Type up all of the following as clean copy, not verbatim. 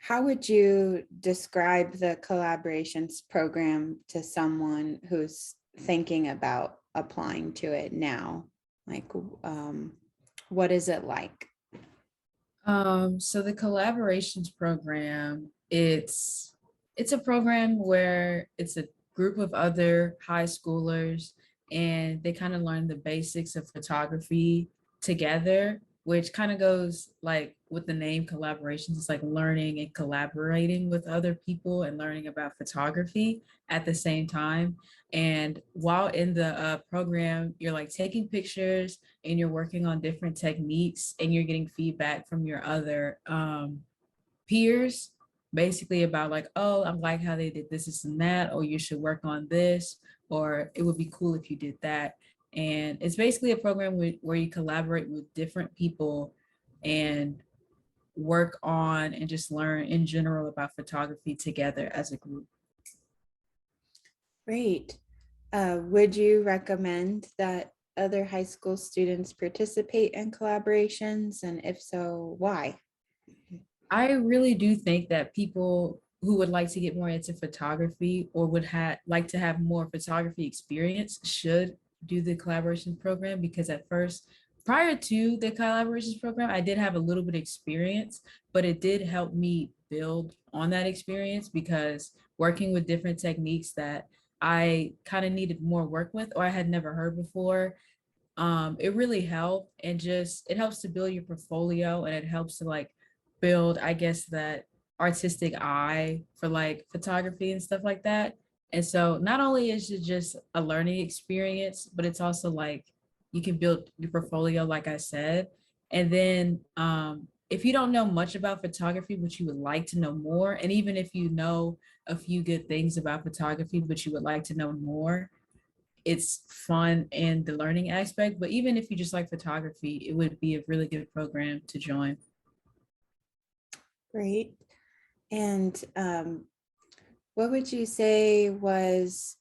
how would you describe the collaborations program to someone who's thinking about applying to it now? Like, what is it like? So the collaborations program, it's a program where it's a group of other high schoolers and they kind of learn the basics of photography together, which kind of goes like with the name collaborations. It's like learning and collaborating with other people and learning about photography at the same time. And while in the program, you're like taking pictures and you're working on different techniques and you're getting feedback from your other peers, basically about like, oh, I like how they did this and that, or you should work on this, or it would be cool if you did that. And it's basically a program where you collaborate with different people and work on and just learn in general about photography together as a group. Great. Would you recommend that other high school students participate in collaborations? And if so, why? I really do think that people who would like to get more into photography or would like to have more photography experience should do the collaboration program, because at first, prior to the collaborations program, I did have a little bit of experience, but it did help me build on that experience because working with different techniques that I kind of needed more work with or I had never heard before, it really helped, and just it helps to build your portfolio and it helps to like build, I guess, that artistic eye for like photography and stuff like that. And so not only is it just a learning experience, but it's also like you can build your portfolio, like I said. And then if you don't know much about photography, but you would like to know more, and even if you know a few good things about photography, but you would like to know more, it's fun in the learning aspect. But even if you just like photography, it would be a really good program to join. Great. And what would you say was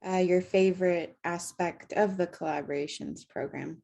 your favorite aspect of the collaborations program?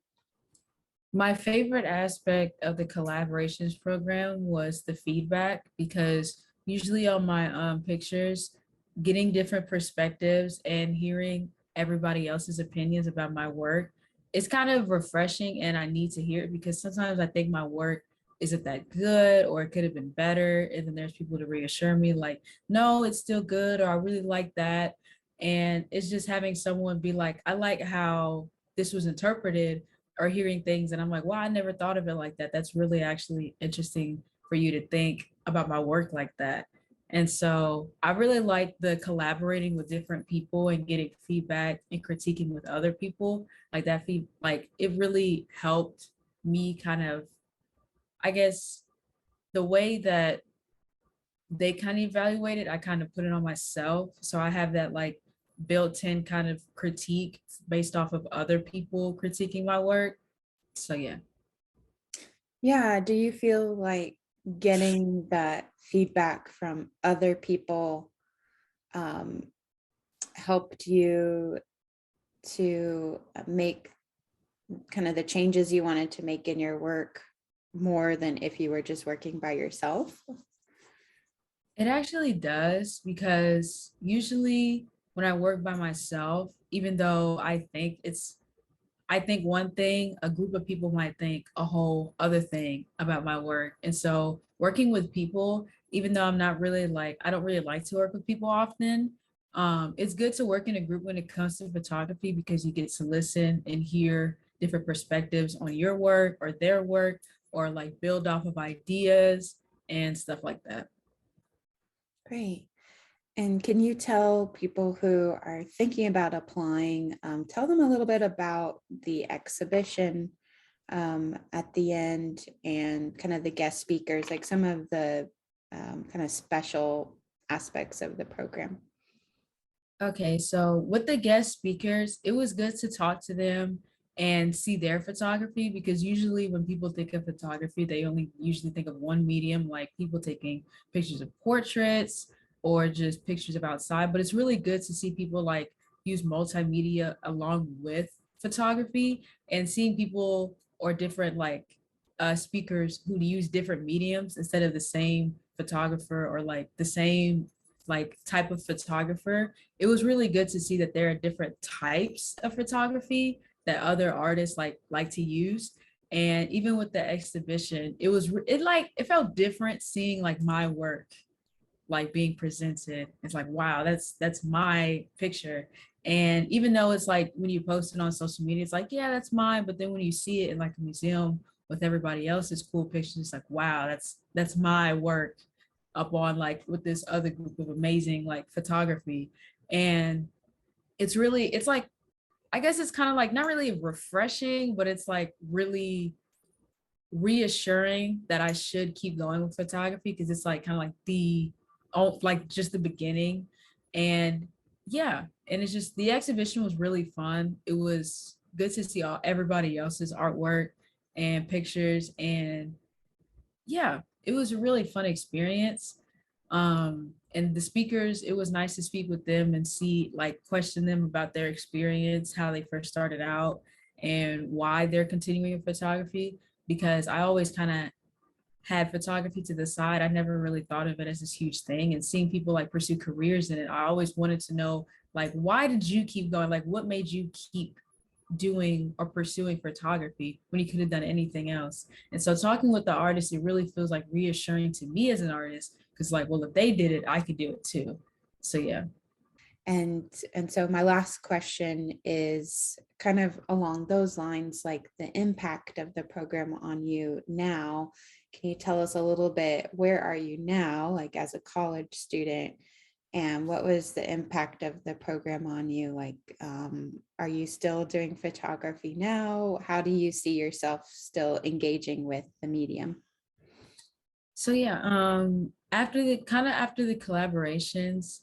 My favorite aspect of the collaborations program was the feedback, because usually on my pictures, getting different perspectives and hearing everybody else's opinions about my work, it's kind of refreshing, and I need to hear it because sometimes I think my work isn't that good or it could have been better. And then there's people to reassure me like, no, it's still good, or I really like that. And it's just having someone be like, I like how this was interpreted, or hearing things and I'm like, wow, I never thought of it like that. That's really actually interesting for you to think about my work like that. And so I really like the collaborating with different people and getting feedback and critiquing with other people. Like that like it really helped me kind of, I guess, the way that they kind of evaluate it, I kind of put it on myself. So I have that like built-in kind of critique based off of other people critiquing my work. So yeah. Yeah, do you feel like getting that feedback from other people um, helped you to make kind of the changes you wanted to make in your work more than if you were just working by yourself? It actually does, because usually when I work by myself, even though I think one thing, a group of people might think a whole other thing about my work. And so working with people, even though I don't really like to work with people often, it's good to work in a group when it comes to photography, because you get to listen and hear different perspectives on your work or their work, or like build off of ideas and stuff like that. Great. And can you tell people who are thinking about applying, tell them a little bit about the exhibition at the end and kind of the guest speakers, like some of the kind of special aspects of the program? Okay, so with the guest speakers, it was good to talk to them and see their photography, because usually when people think of photography, they only usually think of one medium, like people taking pictures of portraits or just pictures of outside. But it's really good to see people like use multimedia along with photography, and seeing people or different like speakers who use different mediums instead of the same photographer or like the same like type of photographer, it was really good to see that there are different types of photography that other artists like to use. And even with the exhibition, it felt different seeing like my work like being presented. It's like, wow, that's my picture. And even though it's like when you post it on social media, it's like, yeah, that's mine. But then when you see it in like a museum with everybody else's cool pictures, it's like, wow, that's my work up on like with this other group of amazing like photography. And it's like, I guess it's kind of like not really refreshing, but it's like really reassuring that I should keep going with photography because it's like kind of like like just the beginning. And yeah, and it's just the exhibition was really fun. It was good to see everybody else's artwork and pictures, and yeah, it was a really fun experience. And the speakers, it was nice to speak with them and see like question them about their experience, how they first started out and why they're continuing in photography, because I always kind of had photography to the side. I never really thought of it as this huge thing, and seeing people like pursue careers in it, I always wanted to know like, why did you keep going? Like, what made you keep doing or pursuing photography when you could have done anything else? And so talking with the artist, it really feels like reassuring to me as an artist, because like, well, if they did it, I could do it too. So yeah. And so my last question is kind of along those lines, like the impact of the program on you now. Can you tell us a little bit, where are you now, like as a college student, and what was the impact of the program on you? Like, are you still doing photography now? How do you see yourself still engaging with the medium? So yeah, after the collaborations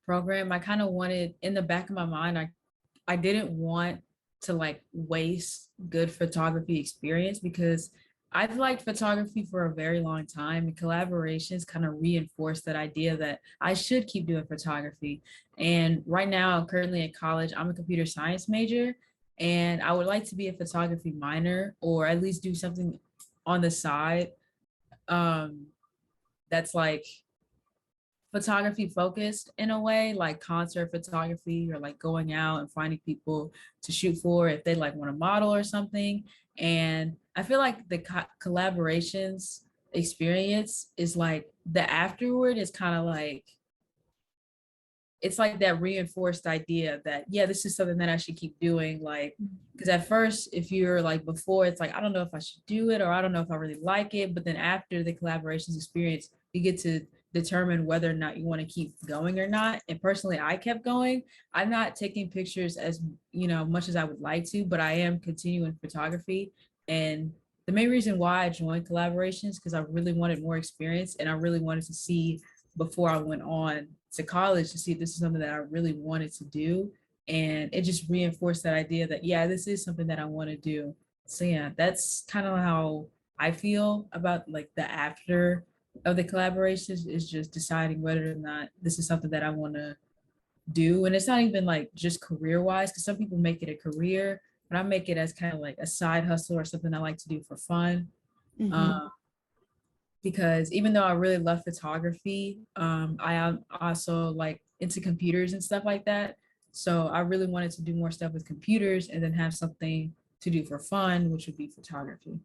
program, I kind of wanted in the back of my mind, I didn't want to like waste good photography experience, because I've liked photography for a very long time, and collaborations kind of reinforce that idea that I should keep doing photography. And right now, currently in college, I'm a computer science major, and I would like to be a photography minor, or at least do something on the side um, that's like photography focused in a way, like concert photography, or like going out and finding people to shoot for if they like want to model or something. And I feel like the collaborations experience is like the afterward is kind of like, it's like that reinforced idea that, yeah, this is something that I should keep doing. Like, because at first, if you're like before, it's like, I don't know if I should do it, or I don't know if I really like it. But then after the collaborations experience, you get to determine whether or not you want to keep going or not. And personally, I kept going. I'm not taking pictures as, much as I would like to, but I am continuing photography. And the main reason why I joined collaborations, because I really wanted more experience, and I really wanted to see before I went on to college to see if this is something that I really wanted to do. And it just reinforced that idea that, yeah, this is something that I want to do. So yeah, that's kind of how I feel about like the after of the collaborations, is just deciding whether or not this is something that I want to do. And it's not even like just career wise, because some people make it a career, but I make it as kind of like a side hustle or something I like to do for fun. Mhm. Um, because even though I really love photography, I am also like into computers and stuff like that. So I really wanted to do more stuff with computers and then have something to do for fun, which would be photography.